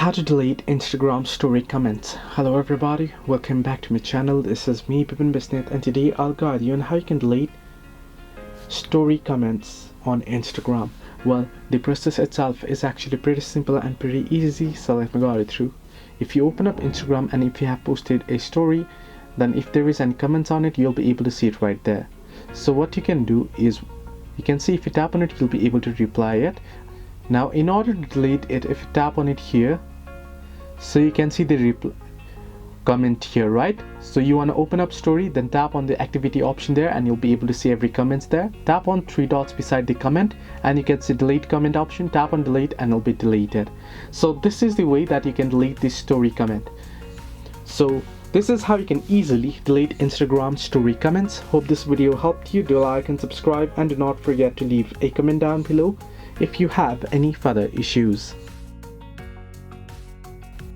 How to delete Instagram story comments. Hello everybody, welcome back to my channel. This is me Bipin Bisnet, and today I'll guide you on how you can delete story comments on Instagram. Well, the process itself is actually pretty simple and pretty easy, so let me guide you through. If you open up Instagram and if you have posted a story, then if there is any comments on it, you'll be able to see it right there. So what you can do is, you can see if you tap on it, you'll be able to reply it. Now in order to delete it, if you tap on it here, so you can see the comment here, right? So you want to open up story, then tap on the activity option there and you'll be able to see every comments there. Tap on three dots beside the comment and you can see delete comment option. Tap on delete and it'll be deleted. So this is the way that you can delete this story comment. So this is how you can easily delete Instagram story comments. Hope this video helped you. Do like and subscribe, and do not forget to leave a comment down below if you have any further issues.